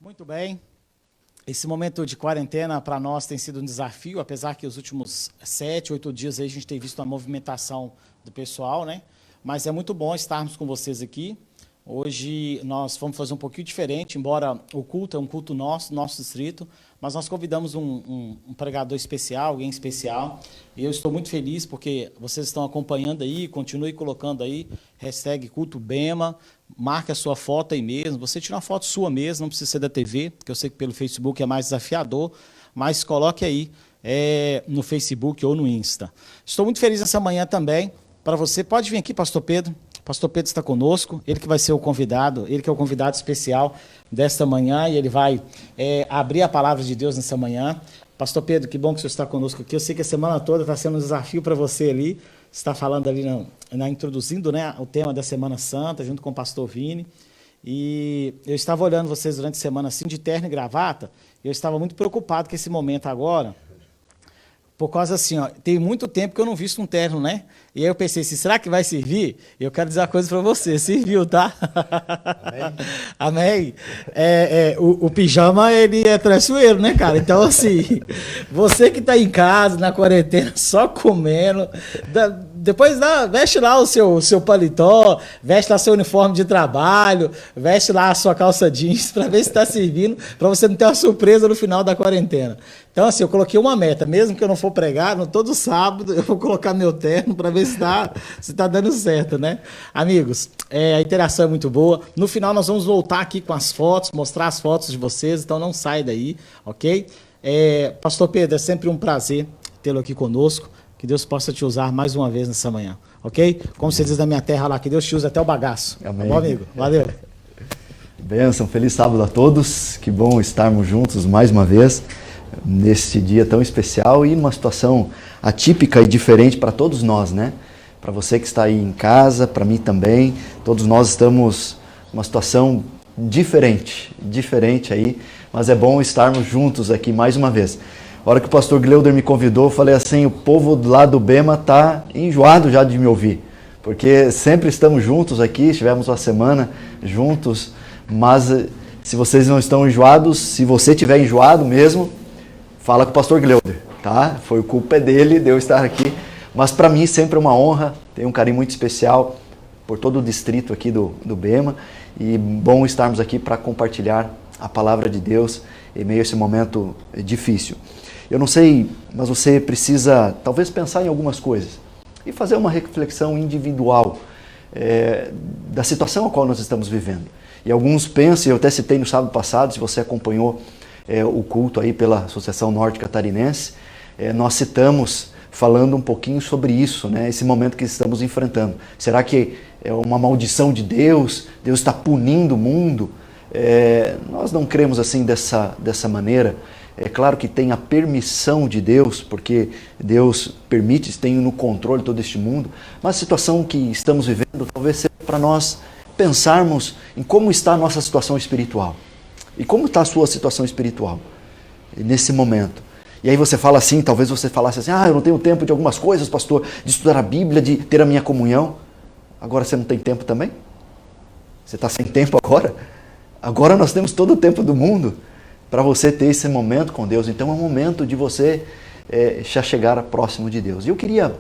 Muito bem. Esse momento de quarentena para nós tem sido um desafio, apesar que os últimos 7, 8 dias aí a gente tem visto uma movimentação do pessoal, né? Mas é muito bom estarmos com vocês aqui. Hoje nós vamos fazer um pouquinho diferente, embora o culto é um culto nosso distrito, mas nós convidamos um pregador especial, alguém especial, e eu estou muito feliz porque vocês estão acompanhando aí, continue colocando aí, #CultoBema, marque a sua foto aí mesmo, você tira uma foto sua mesmo, não precisa ser da TV, porque eu sei que pelo Facebook é mais desafiador, mas coloque aí no Facebook ou no Insta. Estou muito feliz essa manhã também, para você, pode vir aqui, Pastor Pedro. Pastor Pedro está conosco, ele que vai ser o convidado, ele que é o convidado especial desta manhã, e ele vai abrir a palavra de Deus nessa manhã. Pastor Pedro, que bom que o senhor está conosco aqui. Eu sei que a semana toda está sendo um desafio para você ali. Você está falando ali, introduzindo, né, o tema da Semana Santa, junto com o pastor Vini. E eu estava olhando vocês durante a semana assim, de terno e gravata, e eu estava muito preocupado com esse momento agora. Por causa assim, ó, tem muito tempo que eu não visto um terno, né? E aí eu pensei assim, será que vai servir? E eu quero dizer uma coisa para você, serviu, tá? Amém? O pijama, ele é traiçoeiro, né, cara? Então, assim, você que tá em casa, na quarentena, só comendo, depois veste lá o seu paletó, veste lá seu uniforme de trabalho, veste lá a sua calça jeans, para ver se está servindo, para você não ter uma surpresa no final da quarentena. Então, assim, eu coloquei uma meta, mesmo que eu não for pregar, todo sábado eu vou colocar meu terno para ver se tá dando certo, né? Amigos, a interação é muito boa. No final nós vamos voltar aqui com as fotos, mostrar as fotos de vocês, então não sai daí, ok? Pastor Pedro, é sempre um prazer tê-lo aqui conosco, que Deus possa te usar mais uma vez nessa manhã, ok? Como você diz na minha terra lá, que Deus te use até o bagaço. Amém. Tá bom, amigo? Valeu. Bênção, feliz sábado a todos, que bom estarmos juntos mais uma vez, neste dia tão especial e numa situação atípica e diferente para todos nós, né? Para você que está aí em casa, para mim também, todos nós estamos numa situação diferente aí, mas é bom estarmos juntos aqui mais uma vez. A hora que o pastor Gleuder me convidou, eu falei assim, o povo lá do Bema está enjoado já de me ouvir, porque sempre estamos juntos aqui, estivemos uma semana juntos, mas se vocês não estão enjoados, se você estiver enjoado mesmo, fala com o pastor Gleuder, tá? Foi culpa dele de eu estar aqui, mas para mim sempre é uma honra, tenho um carinho muito especial por todo o distrito aqui do Bema, e bom estarmos aqui para compartilhar a palavra de Deus em meio a esse momento difícil. Eu não sei, mas você precisa talvez pensar em algumas coisas e fazer uma reflexão individual da situação a qual nós estamos vivendo. E alguns pensam, eu até citei no sábado passado, se você acompanhou o culto aí pela Associação Norte Catarinense, nós citamos falando um pouquinho sobre isso, né? Esse momento que estamos enfrentando. Será que é uma maldição de Deus? Deus está punindo o mundo? Nós não cremos assim dessa maneira. É claro que tem a permissão de Deus, porque Deus permite, tem no controle todo este mundo, mas a situação que estamos vivendo talvez seja para nós pensarmos em como está a nossa situação espiritual. E como está a sua situação espiritual nesse momento? E aí você fala assim, talvez você falasse assim, eu não tenho tempo de algumas coisas, pastor, de estudar a Bíblia, de ter a minha comunhão. Agora você não tem tempo também? Você está sem tempo agora? Agora nós temos todo o tempo do mundo para você ter esse momento com Deus. Então é um momento de você já chegar próximo de Deus. E eu queria,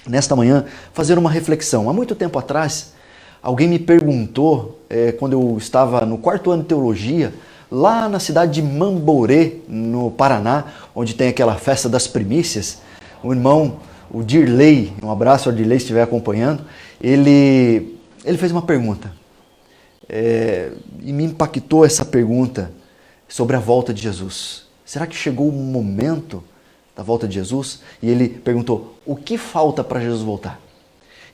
nesta manhã, fazer uma reflexão. Há muito tempo atrás, alguém me perguntou, quando eu estava no 4º ano de teologia, lá na cidade de Mamborê, no Paraná, onde tem aquela festa das primícias, o irmão, o Dirley, um abraço ao Dirley se estiver acompanhando, ele fez uma pergunta, e me impactou essa pergunta sobre a volta de Jesus. Será que chegou o momento da volta de Jesus? E ele perguntou, o que falta para Jesus voltar?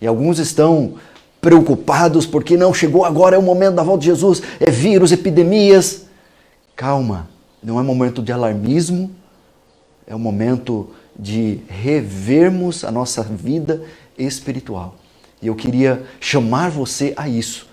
E alguns estão preocupados porque não chegou agora, é o momento da volta de Jesus, é vírus, epidemias. Calma, não é momento de alarmismo, é o momento de revermos a nossa vida espiritual. E eu queria chamar você a isso.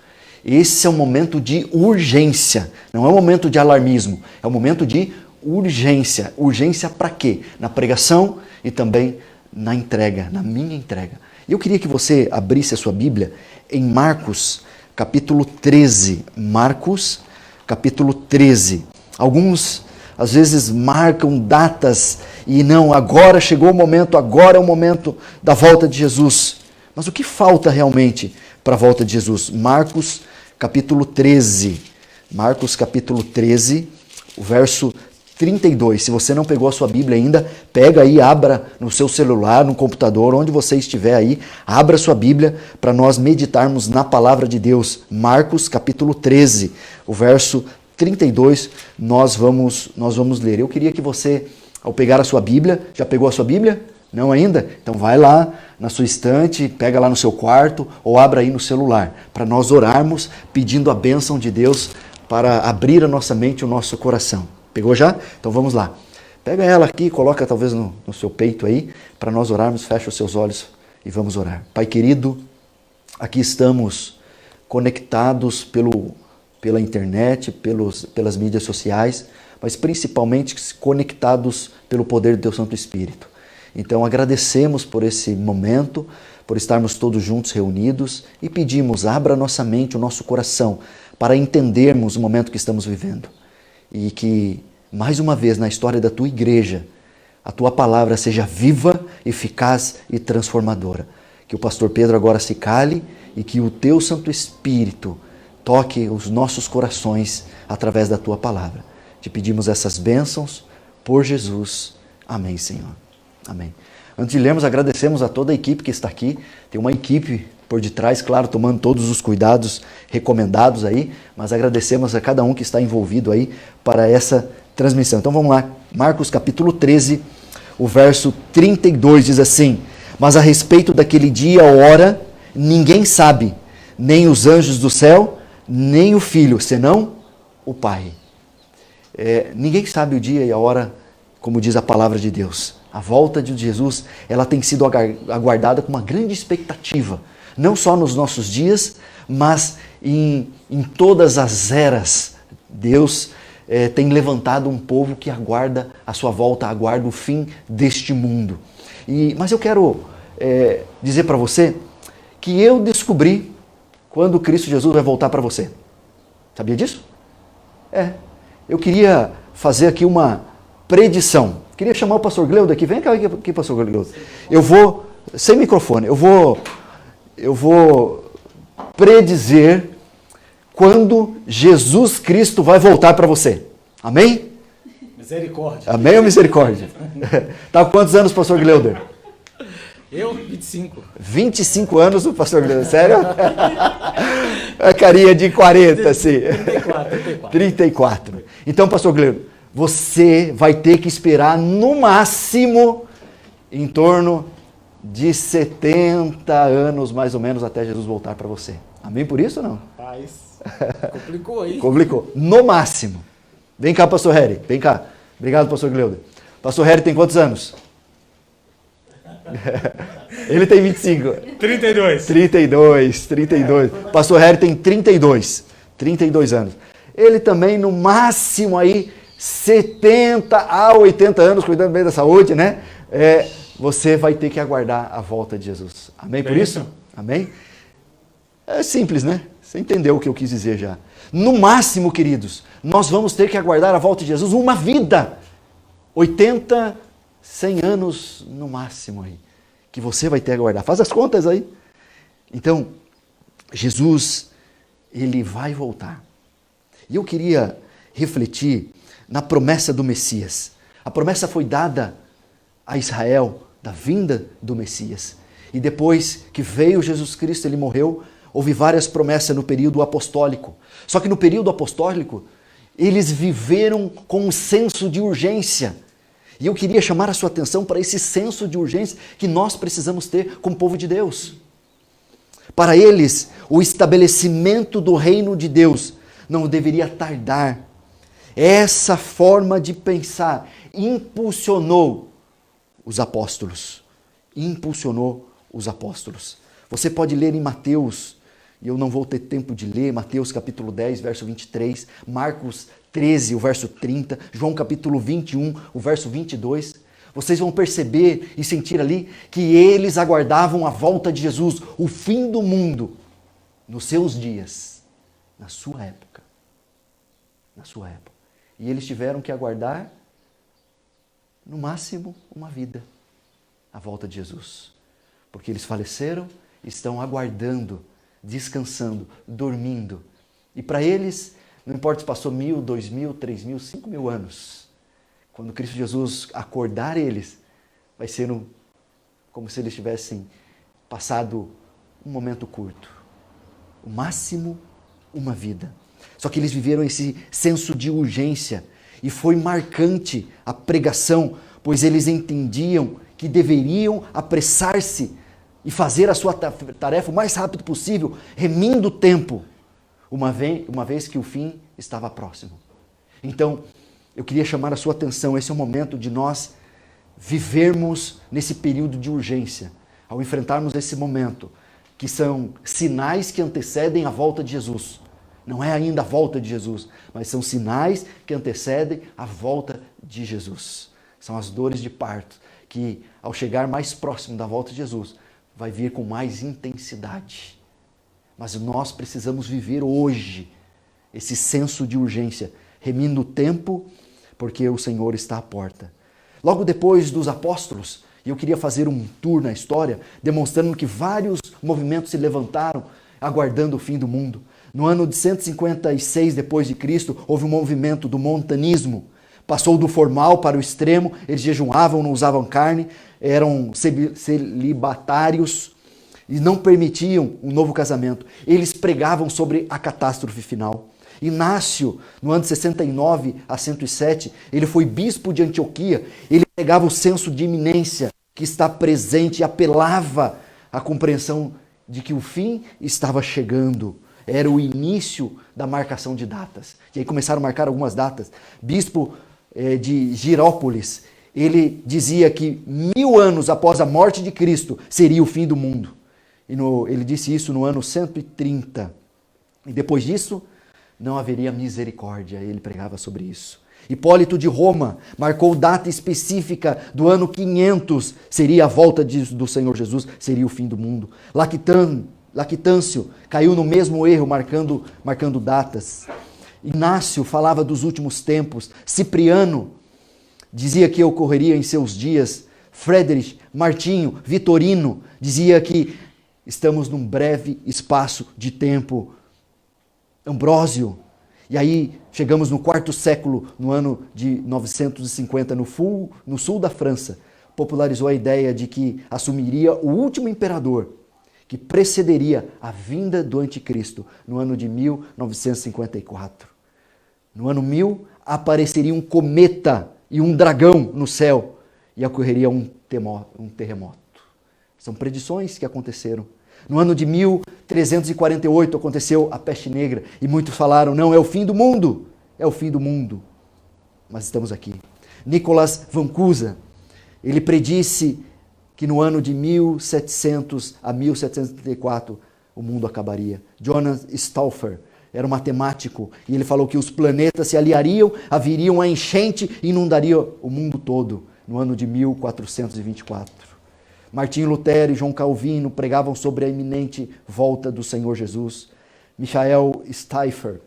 Esse é um momento de urgência, não é um momento de alarmismo, é um momento de urgência. Urgência para quê? Na pregação e também na entrega, na minha entrega. E eu queria que você abrisse a sua Bíblia em Marcos, capítulo 13. Marcos, capítulo 13. Alguns, às vezes, marcam datas e não, agora chegou o momento, agora é o momento da volta de Jesus. Mas o que falta realmente para a volta de Jesus? Marcos, capítulo 13. Marcos, capítulo 13, o verso 32. Se você não pegou a sua Bíblia ainda, pega aí, abra no seu celular, no computador, onde você estiver aí, abra a sua Bíblia para nós meditarmos na palavra de Deus. Marcos, capítulo 13, o verso 32, nós vamos ler. Eu queria que você, ao pegar a sua Bíblia, já pegou a sua Bíblia? Não ainda? Então vai lá na sua estante, pega lá no seu quarto ou abra aí no celular, para nós orarmos pedindo a bênção de Deus para abrir a nossa mente e o nosso coração. Pegou já? Então vamos lá. Pega ela aqui, coloca talvez no seu peito aí, para nós orarmos, fecha os seus olhos e vamos orar. Pai querido, aqui estamos conectados pela internet, pelas mídias sociais, mas principalmente conectados pelo poder do Teu Santo Espírito. Então agradecemos por esse momento, por estarmos todos juntos reunidos e pedimos, abra nossa mente, o nosso coração, para entendermos o momento que estamos vivendo. E que, mais uma vez, na história da Tua igreja, a Tua palavra seja viva, eficaz e transformadora. Que o pastor Pedro agora se cale e que o Teu Santo Espírito toque os nossos corações através da Tua palavra. Te pedimos essas bênçãos por Jesus. Amém, Senhor. Amém. Antes de lermos, agradecemos a toda a equipe que está aqui. Tem uma equipe por detrás, claro, tomando todos os cuidados recomendados aí, mas agradecemos a cada um que está envolvido aí para essa transmissão. Então vamos lá, Marcos capítulo 13, o verso 32 diz assim: mas a respeito daquele dia ou hora, ninguém sabe, nem os anjos do céu, nem o Filho, senão o Pai. Ninguém sabe o dia e a hora, como diz a palavra de Deus. A volta de Jesus, ela tem sido aguardada com uma grande expectativa. Não só nos nossos dias, mas em todas as eras. Deus tem levantado um povo que aguarda a sua volta, aguarda o fim deste mundo. Mas eu quero dizer para você que eu descobri quando Cristo Jesus vai voltar para você. Sabia disso? Eu queria fazer aqui uma predição. Queria chamar o pastor Gleudo aqui. Vem cá aqui, pastor Gleudo. Eu vou, sem microfone, eu vou predizer quando Jesus Cristo vai voltar para você. Amém? Misericórdia. Amém ou misericórdia? Tá com quantos anos, pastor Gleuder? Eu, 25. 25 anos o pastor Gleuder, sério? A carinha de 40, assim. 34. Então, pastor Gleuder, você vai ter que esperar no máximo em torno de 70 anos, mais ou menos, até Jesus voltar para você. Amém por isso ou não? Rapaz, complicou aí. Complicou. No máximo. Vem cá, pastor Harry. Vem cá. Obrigado, pastor Gleuder. Pastor Harry tem quantos anos? Ele tem 25. 32. Pastor Harry tem 32 anos. Ele também, no máximo aí, 70 a 80 anos, cuidando bem da saúde, né? Você vai ter que aguardar a volta de Jesus. Amém por isso? Amém? É simples, né? Você entendeu o que eu quis dizer já. No máximo, queridos, nós vamos ter que aguardar a volta de Jesus uma vida. 80, 100 anos no máximo aí. Que você vai ter que aguardar. Faz as contas aí. Então, Jesus, ele vai voltar. E eu queria refletir na promessa do Messias. A promessa foi dada a Israel da vinda do Messias. E depois que veio Jesus Cristo, ele morreu, houve várias promessas no período apostólico. Só que no período apostólico, eles viveram com um senso de urgência. E eu queria chamar a sua atenção para esse senso de urgência que nós precisamos ter como povo de Deus. Para eles, o estabelecimento do reino de Deus não deveria tardar. Essa forma de pensar impulsionou os apóstolos. Você pode ler em Mateus, e eu não vou ter tempo de ler, Mateus capítulo 10, verso 23, Marcos 13, o verso 30, João capítulo 21, o verso 22. Vocês vão perceber e sentir ali que eles aguardavam a volta de Jesus, o fim do mundo, nos seus dias, na sua época. sua época. E eles tiveram que aguardar, no máximo, uma vida, a volta de Jesus. Porque eles faleceram, estão aguardando, descansando, dormindo. E para eles, não importa se passou 1.000, 2.000, 3.000, 5.000 anos, quando Cristo Jesus acordar eles, vai ser como se eles tivessem passado um momento curto. O máximo, uma vida. Só que eles viveram esse senso de urgência e foi marcante a pregação, pois eles entendiam que deveriam apressar-se e fazer a sua tarefa o mais rápido possível, remindo o tempo, uma vez que o fim estava próximo. Então, eu queria chamar a sua atenção, esse é o momento de nós vivermos nesse período de urgência, ao enfrentarmos esse momento, que são sinais que antecedem a volta de Jesus. Não é ainda a volta de Jesus, mas são sinais que antecedem a volta de Jesus. São as dores de parto, que ao chegar mais próximo da volta de Jesus, vai vir com mais intensidade. Mas nós precisamos viver hoje esse senso de urgência, remindo o tempo, porque o Senhor está à porta. Logo depois dos apóstolos, e eu queria fazer um tour na história, demonstrando que vários movimentos se levantaram, aguardando o fim do mundo. No ano de 156 depois de Cristo, houve um movimento do montanismo. Passou do formal para o extremo, eles jejuavam, não usavam carne, eram celibatários e não permitiam um novo casamento. Eles pregavam sobre a catástrofe final. Inácio, no ano de 69 a 107, ele foi bispo de Antioquia, ele pregava o senso de iminência que está presente e apelava à compreensão de que o fim estava chegando. Era o início da marcação de datas. E aí começaram a marcar algumas datas. Bispo de Girópolis, ele dizia que 1000 anos após a morte de Cristo seria o fim do mundo. Ele disse isso no ano 130. E depois disso, não haveria misericórdia. Ele pregava sobre isso. Hipólito de Roma marcou data específica do ano 500. Seria a volta do Senhor Jesus, seria o fim do mundo. Lactâncio caiu no mesmo erro, marcando datas. Inácio falava dos últimos tempos. Cipriano dizia que ocorreria em seus dias. Friedrich, Martinho, Vitorino dizia que estamos num breve espaço de tempo. Ambrósio. E aí chegamos no 4º século, no ano de 950, no sul da França, popularizou a ideia de que assumiria o último imperador, que precederia a vinda do anticristo, no ano de 1954. No ano 1000, apareceria um cometa e um dragão no céu, e ocorreria um terremoto. São predições que aconteceram. No ano de 1348 aconteceu a peste negra, e muitos falaram, não, é o fim do mundo, é o fim do mundo. Mas estamos aqui. Nicolas van Cusa, ele predisse que no ano de 1700 a 1734 o mundo acabaria. Jonas Stauffer era um matemático e ele falou que os planetas se aliariam, haveria uma enchente e inundaria o mundo todo no ano de 1424. Martinho Lutero e João Calvino pregavam sobre a iminente volta do Senhor Jesus. Michael Stieffer,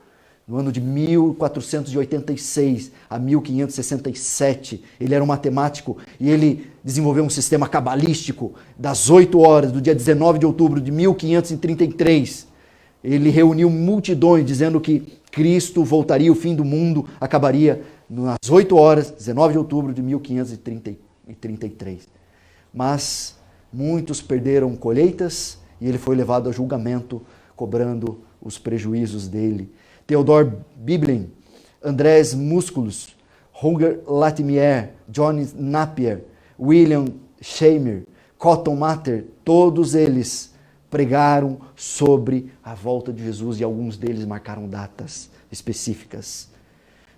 no ano de 1486 a 1567, ele era um matemático e ele desenvolveu um sistema cabalístico das 8 horas do dia 19 de outubro de 1533. Ele reuniu multidões dizendo que Cristo voltaria, o fim do mundo acabaria nas 8 horas, 19 de outubro de 1533. Mas muitos perderam colheitas e ele foi levado a julgamento, cobrando os prejuízos dele. Theodor Bibelin, Andrés Musculus, Roger Latimer, John Napier, William Seymour, Cotton Mather, todos eles pregaram sobre a volta de Jesus e alguns deles marcaram datas específicas.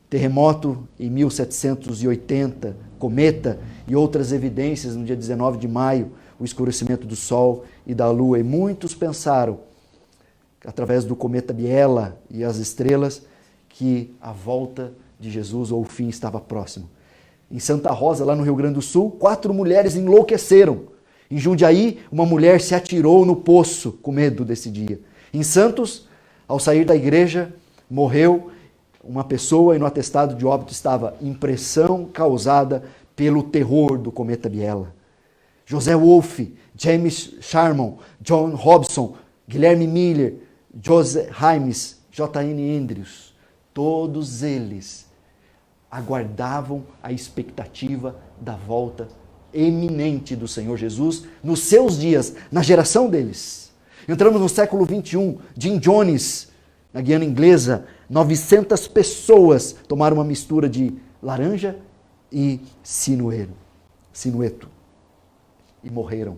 Terremoto em 1780, cometa e outras evidências no dia 19 de maio, o escurecimento do Sol e da Lua. E muitos pensaram, através do cometa Biela e as estrelas, que a volta de Jesus ou o fim estava próximo. Em Santa Rosa, lá no Rio Grande do Sul, 4 mulheres enlouqueceram. Em Jundiaí, uma mulher se atirou no poço com medo desse dia. Em Santos, ao sair da igreja, morreu uma pessoa e no atestado de óbito estava impressão causada pelo terror do cometa Biela. José Wolff, James Sharman, John Hobson, Guilherme Miller, Joseph Himes, J.N. Andrews, todos eles aguardavam a expectativa da volta eminente do Senhor Jesus nos seus dias, na geração deles. Entramos no século 21, Jim Jones, na Guiana Inglesa, 900 pessoas tomaram uma mistura de laranja e sinueto e morreram.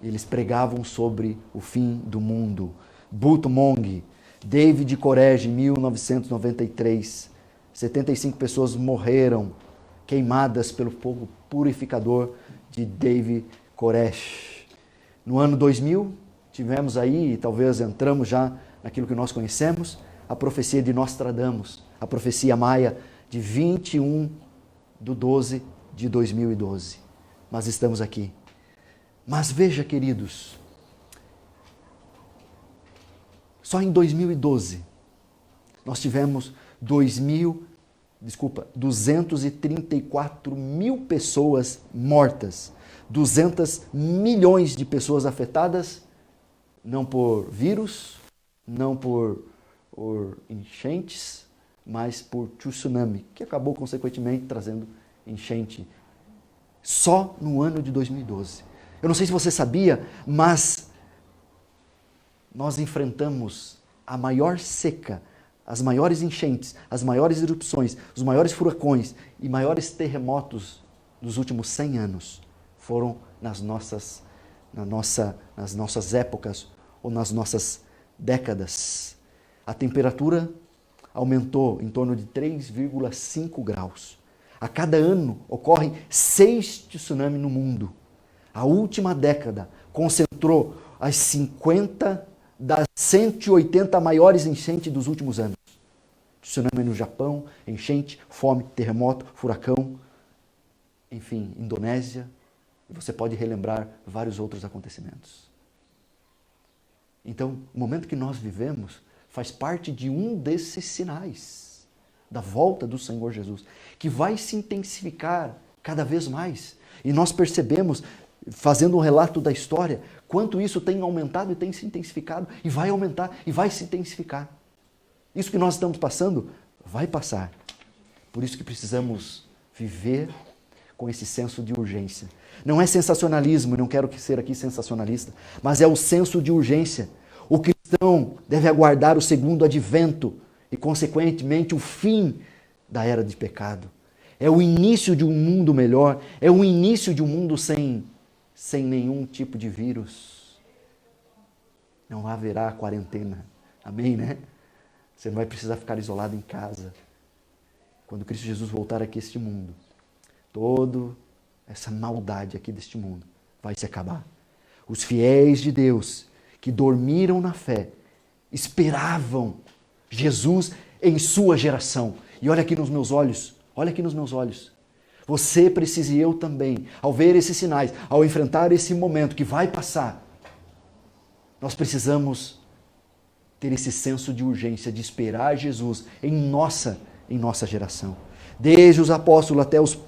Eles pregavam sobre o fim do mundo. Booth Monge, David Koresh, em 1993, 75 pessoas morreram queimadas pelo fogo purificador de David Koresh. No ano 2000, tivemos aí, talvez entramos já naquilo que nós conhecemos, a profecia de Nostradamus, a profecia maia de 21/12/2012. Mas estamos aqui. Mas veja, queridos, só em 2012 nós tivemos 234 mil pessoas mortas, 200 milhões de pessoas afetadas, não por vírus, não por enchentes, mas por tsunami, que acabou consequentemente trazendo enchente, só no ano de 2012. Eu não sei se você sabia, mas nós enfrentamos a maior seca, as maiores enchentes, as maiores erupções, os maiores furacões e maiores terremotos dos últimos 100 anos foram nas nossas épocas ou nas nossas décadas. A temperatura aumentou em torno de 3,5 graus. A cada ano ocorrem 6 tsunamis no mundo. A última década concentrou as 50 das 180 maiores enchentes dos últimos anos. Tsunami no Japão, enchente, fome, terremoto, furacão, enfim, Indonésia. E você pode relembrar vários outros acontecimentos. Então, o momento que nós vivemos faz parte de um desses sinais da volta do Senhor Jesus, que vai se intensificar cada vez mais. E nós percebemos, fazendo um relato da história, quanto isso tem aumentado e tem se intensificado, e vai aumentar e vai se intensificar. Isso que nós estamos passando vai passar. Por isso que precisamos viver com esse senso de urgência. Não é sensacionalismo, não quero ser aqui sensacionalista, mas é o senso de urgência. O cristão deve aguardar o segundo advento e, consequentemente, o fim da era de pecado. É o início de um mundo melhor, é o início de um mundo sem nenhum tipo de vírus. Não haverá quarentena. Amém, né? Você não vai precisar ficar isolado em casa. Quando Cristo Jesus voltar aqui a este mundo, toda essa maldade aqui deste mundo vai se acabar. Os fiéis de Deus que dormiram na fé esperavam Jesus em sua geração. E olha aqui nos meus olhos, olha aqui nos meus olhos. Você precisa e eu também, ao ver esses sinais, ao enfrentar esse momento que vai passar, nós precisamos ter esse senso de urgência, de esperar Jesus em nossa geração. Desde os apóstolos até os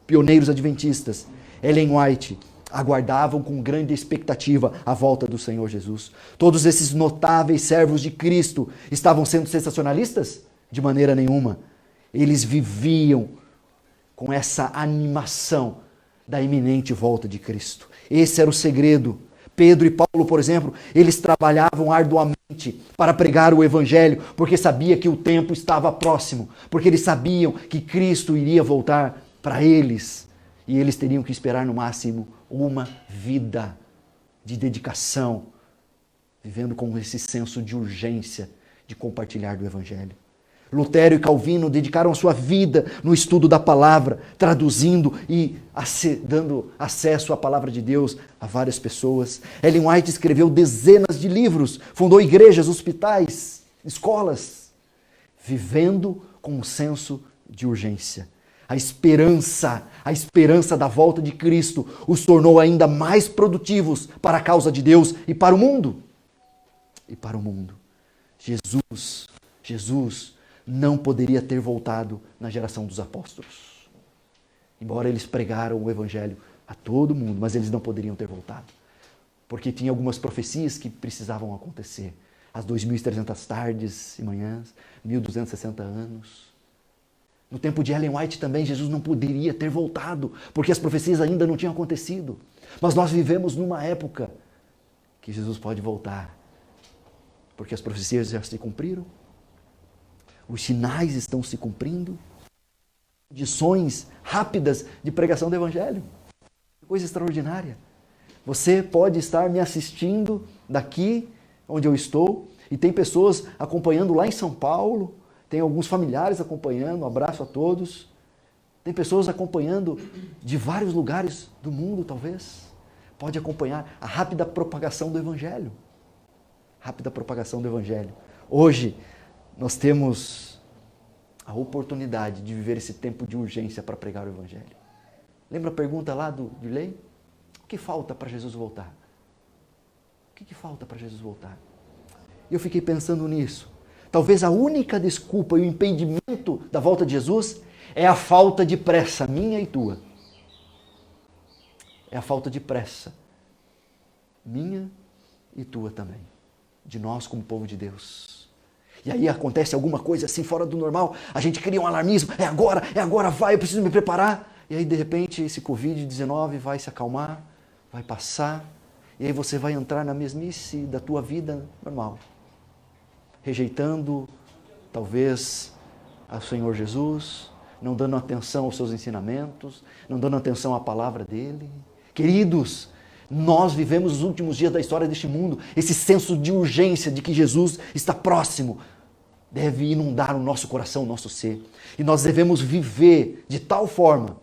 pioneiros adventistas, Ellen White, aguardavam com grande expectativa a volta do Senhor Jesus. Todos esses notáveis servos de Cristo estavam sendo sensacionalistas? De maneira nenhuma. Eles viviam com essa animação da iminente volta de Cristo. Esse era o segredo. Pedro e Paulo, por exemplo, eles trabalhavam arduamente para pregar o Evangelho, porque sabia que o tempo estava próximo, porque eles sabiam que Cristo iria voltar para eles, e eles teriam que esperar no máximo uma vida de dedicação, vivendo com esse senso de urgência de compartilhar do Evangelho. Lutero e Calvino dedicaram a sua vida no estudo da palavra, traduzindo e dando acesso à palavra de Deus a várias pessoas. Ellen White escreveu dezenas de livros, fundou igrejas, hospitais, escolas, vivendo com um senso de urgência. A esperança da volta de Cristo os tornou ainda mais produtivos para a causa de Deus e para o mundo. Jesus não poderia ter voltado na geração dos apóstolos. Embora eles pregaram o evangelho a todo mundo, mas eles não poderiam ter voltado. Porque tinha algumas profecias que precisavam acontecer. As 2.300 tardes e manhãs, 1.260 anos. No tempo de Ellen White também, Jesus não poderia ter voltado, porque as profecias ainda não tinham acontecido. Mas nós vivemos numa época que Jesus pode voltar, porque as profecias já se cumpriram, os sinais estão se cumprindo, condições rápidas de pregação do Evangelho. Coisa extraordinária. Você pode estar me assistindo daqui, onde eu estou, e tem pessoas acompanhando lá em São Paulo, tem alguns familiares acompanhando, um abraço a todos. Tem pessoas acompanhando de vários lugares do mundo, talvez. Pode acompanhar a rápida propagação do Evangelho. Rápida propagação do Evangelho. Hoje, nós temos a oportunidade de viver esse tempo de urgência para pregar o Evangelho. Lembra a pergunta lá do Dilei? O que falta para Jesus voltar? O que falta para Jesus voltar? E eu fiquei pensando nisso. Talvez a única desculpa e o impedimento da volta de Jesus é a falta de pressa, minha e tua. É a falta de pressa, minha e tua também, de nós como povo de Deus. E aí acontece alguma coisa assim fora do normal, a gente cria um alarmismo, é agora, vai, eu preciso me preparar. E aí de repente esse Covid-19 vai se acalmar, vai passar, e aí você vai entrar na mesmice da tua vida normal. Rejeitando, talvez, ao Senhor Jesus, não dando atenção aos seus ensinamentos, não dando atenção à palavra dele. Queridos, nós vivemos os últimos dias da história deste mundo, esse senso de urgência de que Jesus está próximo, deve inundar o nosso coração, o nosso ser. E nós devemos viver de tal forma,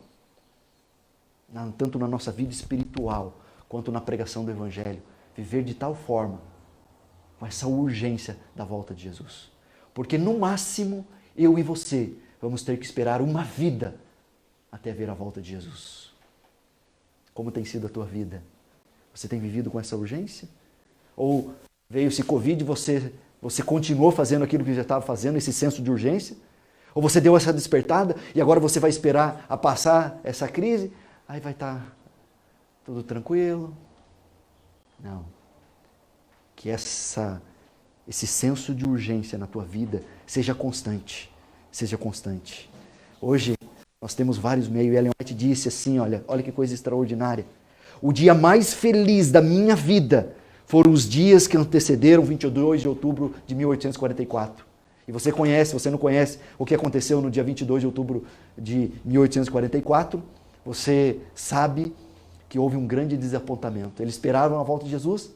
tanto na nossa vida espiritual, quanto na pregação do Evangelho, viver de tal forma, com essa urgência da volta de Jesus. Porque no máximo, eu e você vamos ter que esperar uma vida até ver a volta de Jesus. Como tem sido a tua vida? Você tem vivido com essa urgência? Ou veio esse Covid e você continuou fazendo aquilo que já estava fazendo, esse senso de urgência? Ou você deu essa despertada e agora você vai esperar a passar essa crise? Aí vai estar tudo tranquilo? Não. Que esse senso de urgência na tua vida seja constante. Seja constante. Hoje nós temos vários meios. E Ellen White disse assim, olha que coisa extraordinária. O dia mais feliz da minha vida foram os dias que antecederam 22 de outubro de 1844. E você conhece, você não conhece o que aconteceu no dia 22 de outubro de 1844, você sabe que houve um grande desapontamento. Eles esperavam a volta de Jesus,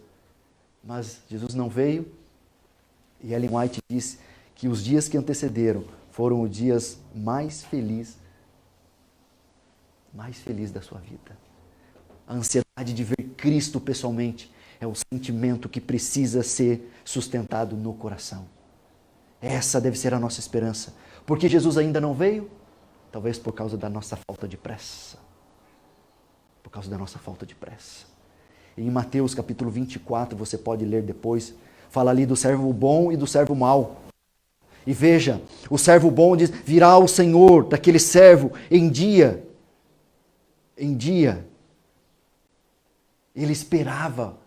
mas Jesus não veio, e Ellen White diz que os dias que antecederam foram os dias mais felizes da sua vida. A ansiedade de ver Cristo pessoalmente é o sentimento que precisa ser sustentado no coração. Essa deve ser a nossa esperança. Porque Jesus ainda não veio? Talvez por causa da nossa falta de pressa. Por causa da nossa falta de pressa. Em Mateus capítulo 24, você pode ler depois, fala ali do servo bom e do servo mau. E veja, o servo bom diz, virá o Senhor daquele servo em dia. Ele esperava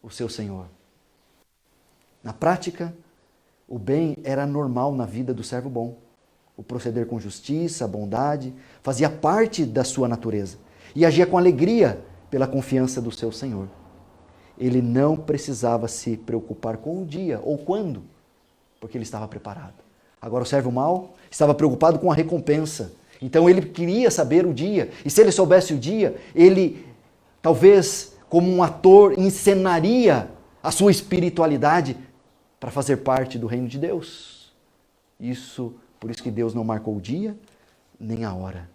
o seu Senhor. Na prática, o bem era normal na vida do servo bom. O proceder com justiça, bondade, fazia parte da sua natureza. E agia com alegria pela confiança do seu Senhor. Ele não precisava se preocupar com o dia ou quando, porque ele estava preparado. Agora o servo mau estava preocupado com a recompensa. Então ele queria saber o dia. E se ele soubesse o dia, ele talvez, como um ator, encenaria a sua espiritualidade para fazer parte do reino de Deus. Por isso que Deus não marcou o dia nem a hora.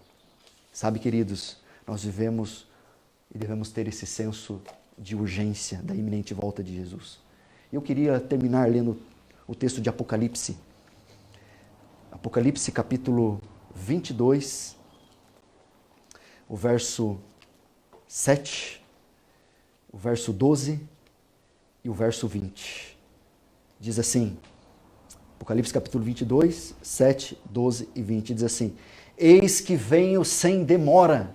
Sabe, queridos, nós vivemos e devemos ter esse senso de urgência da iminente volta de Jesus. Eu queria terminar lendo o texto de Apocalipse. Apocalipse capítulo 22, o verso 7, o verso 12 e o verso 20. Diz assim: Apocalipse capítulo 22, 7, 12 e 20, diz assim: Eis que venho sem demora.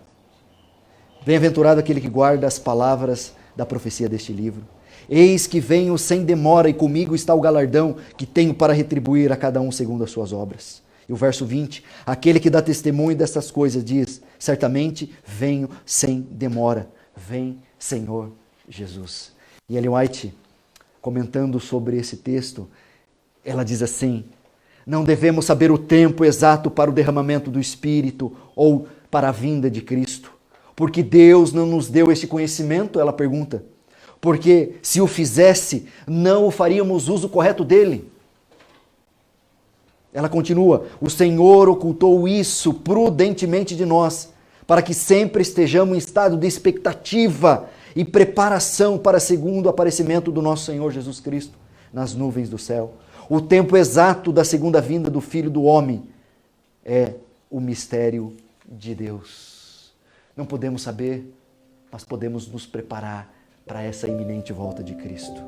Bem-aventurado aquele que guarda as palavras da profecia deste livro. Eis que venho sem demora, e comigo está o galardão que tenho para retribuir a cada um segundo as suas obras. E o verso 20, aquele que dá testemunho dessas coisas diz: certamente venho sem demora. Vem, Senhor Jesus. E Ellen White, comentando sobre esse texto, ela diz assim: não devemos saber o tempo exato para o derramamento do Espírito ou para a vinda de Cristo, porque Deus não nos deu este conhecimento, ela pergunta, porque se o fizesse, não faríamos uso correto dele. Ela continua: o Senhor ocultou isso prudentemente de nós, para que sempre estejamos em estado de expectativa e preparação para o segundo aparecimento do nosso Senhor Jesus Cristo nas nuvens do céu. O tempo exato da segunda vinda do Filho do Homem é o mistério de Deus. Não podemos saber, mas podemos nos preparar para essa iminente volta de Cristo.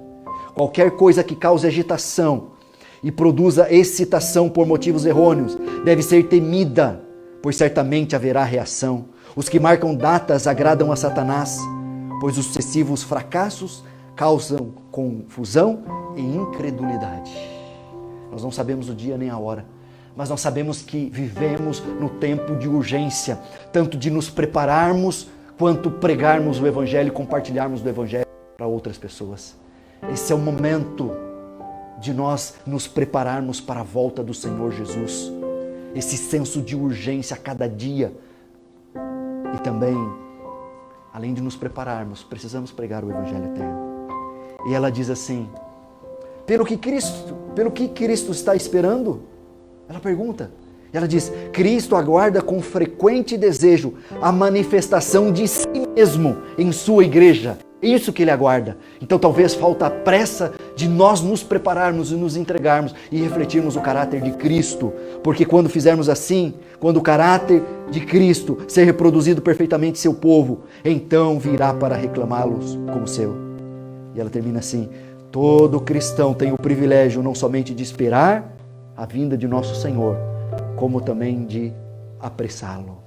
Qualquer coisa que cause agitação e produza excitação por motivos errôneos deve ser temida, pois certamente haverá reação. Os que marcam datas agradam a Satanás, pois os sucessivos fracassos causam confusão e incredulidade. Nós não sabemos o dia nem a hora, mas nós sabemos que vivemos no tempo de urgência, tanto de nos prepararmos, quanto pregarmos o Evangelho e compartilharmos do Evangelho para outras pessoas. Esse é o momento de nós nos prepararmos para a volta do Senhor Jesus. Esse senso de urgência a cada dia. E também, além de nos prepararmos, precisamos pregar o Evangelho eterno. E ela diz assim: pelo que Cristo está esperando? Ela pergunta. Ela diz: Cristo aguarda com frequente desejo a manifestação de si mesmo em sua igreja. É isso que ele aguarda. Então talvez falta a pressa de nós nos prepararmos e nos entregarmos e refletirmos o caráter de Cristo. Porque quando fizermos assim, quando o caráter de Cristo ser reproduzido perfeitamente em seu povo, então virá para reclamá-los como seu. E ela termina assim: todo cristão tem o privilégio não somente de esperar a vinda de nosso Senhor, como também de apressá-lo.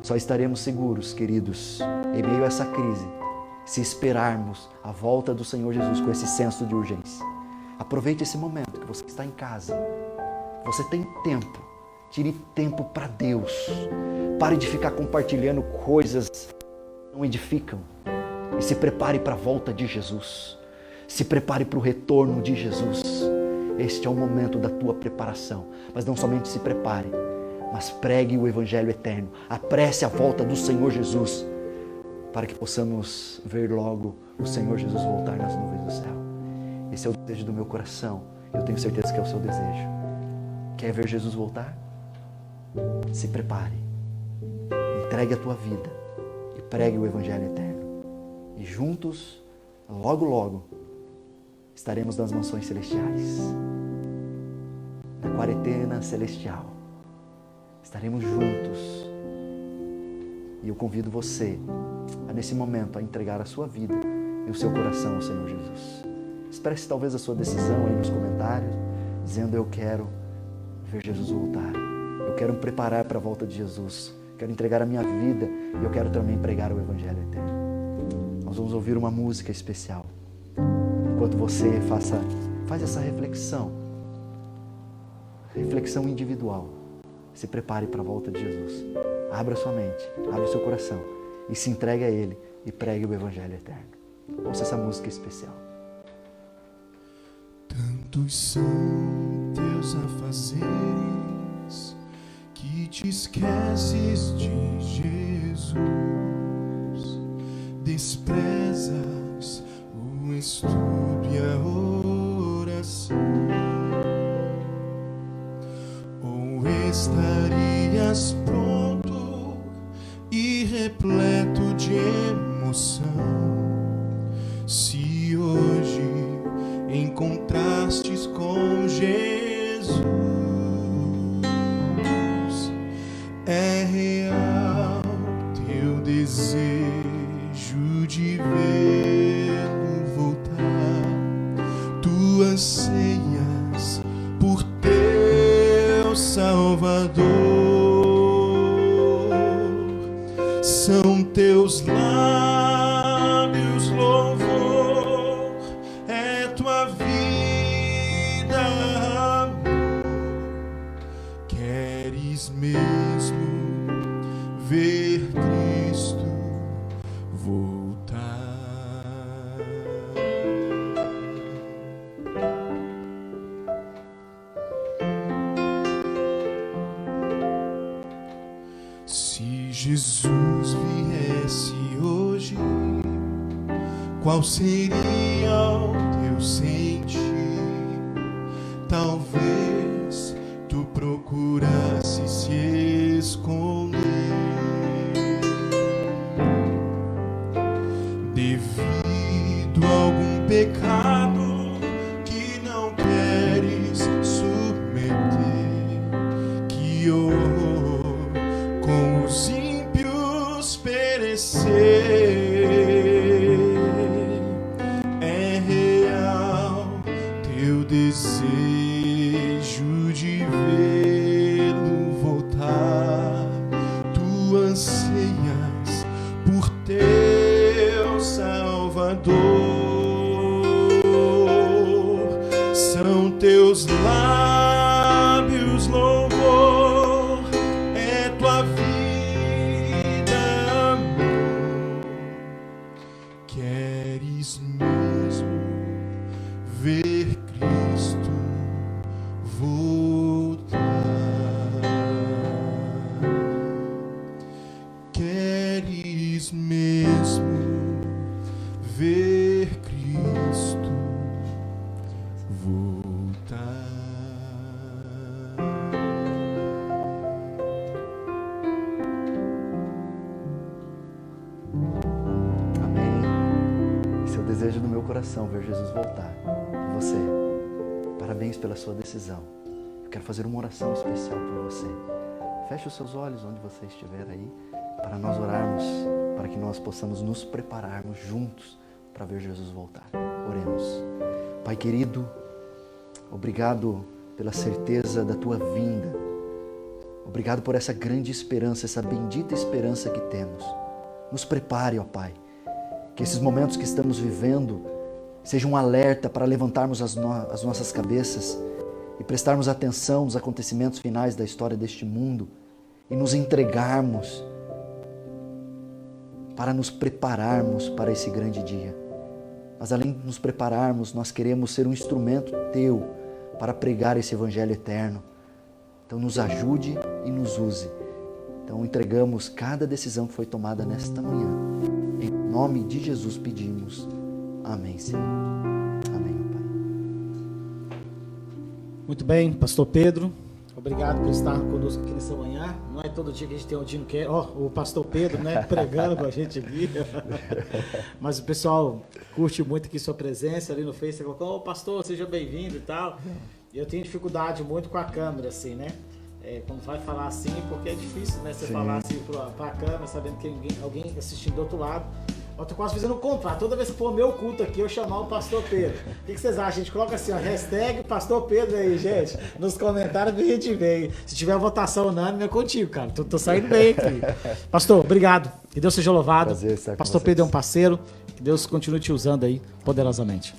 Só estaremos seguros, queridos, em meio a essa crise, se esperarmos a volta do Senhor Jesus com esse senso de urgência. Aproveite esse momento que você está em casa. Você tem tempo. Tire tempo para Deus. Pare de ficar compartilhando coisas que não edificam. E se prepare para a volta de Jesus. Se prepare para o retorno de Jesus. Este é o momento da tua preparação. Mas não somente se prepare, mas pregue o Evangelho eterno. Apresse a volta do Senhor Jesus, para que possamos ver logo o Senhor Jesus voltar nas nuvens do céu. Esse é o desejo do meu coração. Eu tenho certeza que é o seu desejo. Quer ver Jesus voltar? Se prepare. Entregue a tua vida e pregue o Evangelho eterno. E juntos, logo, logo, estaremos nas mansões celestiais. Na quarentena celestial. Estaremos juntos. E eu convido você, nesse momento, a entregar a sua vida e o seu coração ao Senhor Jesus. Expresse talvez a sua decisão aí nos comentários, dizendo: eu quero ver Jesus voltar. Eu quero me preparar para a volta de Jesus. Quero entregar a minha vida e eu quero também pregar o Evangelho eterno. Nós vamos ouvir uma música especial. Enquanto você faz essa reflexão individual, se prepare para a volta de Jesus. Abra sua mente, abra o seu coração e se entregue a Ele e pregue o Evangelho eterno. Ouça essa música especial. Tantos são teus afazeres que te esqueces de Jesus, desprezas o estudo e a oração. Ou estarias pronto e repleto de emoção, se hoje encontrastes com Jesus. É real teu desejo de vê-lo voltar, tua sede Salvador. São teus lábios louvor, é tua vida amor. Queres mesmo ver Cristo voltar? Se Jesus viesse hoje, qual seria o teu sentir? Talvez tu procurasse se esconder devido a algum pecado que não queres submeter. Que horror com os ímpios perecer. É real teu desejo de vê-lo voltar. Tu anseias por teu Salvador. São teus lábios louvor, é tua vida amor. Queres mesmo ver Cristo voltar? Queres mesmo ver Cristo voltar? Amém. Esse é o desejo do meu coração, ver Jesus voltar. E você, parabéns pela sua decisão. Eu quero fazer uma oração especial por você. Feche os seus olhos onde você estiver aí, para nós orarmos, para que nós possamos nos prepararmos juntos para ver Jesus voltar. Oremos. Pai querido, obrigado pela certeza da tua vinda. Obrigado por essa grande esperança, essa bendita esperança que temos. Nos prepare, ó Pai, que esses momentos que estamos vivendo sejam um alerta para levantarmos as nossas cabeças e prestarmos atenção nos acontecimentos finais da história deste mundo e nos entregarmos para nos prepararmos para esse grande dia. Mas além de nos prepararmos, nós queremos ser um instrumento teu para pregar esse evangelho eterno. Então nos ajude e nos use. Então entregamos cada decisão que foi tomada nesta manhã. Em nome de Jesus pedimos. Amém, Senhor. Amém, Pai. Muito bem, pastor Pedro, obrigado por estar conosco aqui nessa manhã. Não é todo dia que a gente tem um dia que é, o pastor Pedro, né, pregando com a gente aqui. Mas o pessoal curte muito aqui sua presença ali no Facebook. Ô pastor, seja bem-vindo e tal. E eu tenho dificuldade muito com a câmera, assim, né? Quando vai falar assim, porque é difícil, né? Você falar assim pra câmera, sabendo que alguém assistindo do outro lado. Eu tô quase fazendo um contrato. Toda vez que for meu culto aqui, eu chamar o pastor Pedro. O que vocês acham? A gente coloca assim, ó, hashtag pastor Pedro aí, gente. Nos comentários que a gente vê. Se tiver votação unânime, é contigo, cara. Tô saindo bem aqui. Pastor, obrigado. Que Deus seja louvado. Prazer estar com pastor vocês. Pedro é um parceiro. Que Deus continue te usando aí poderosamente.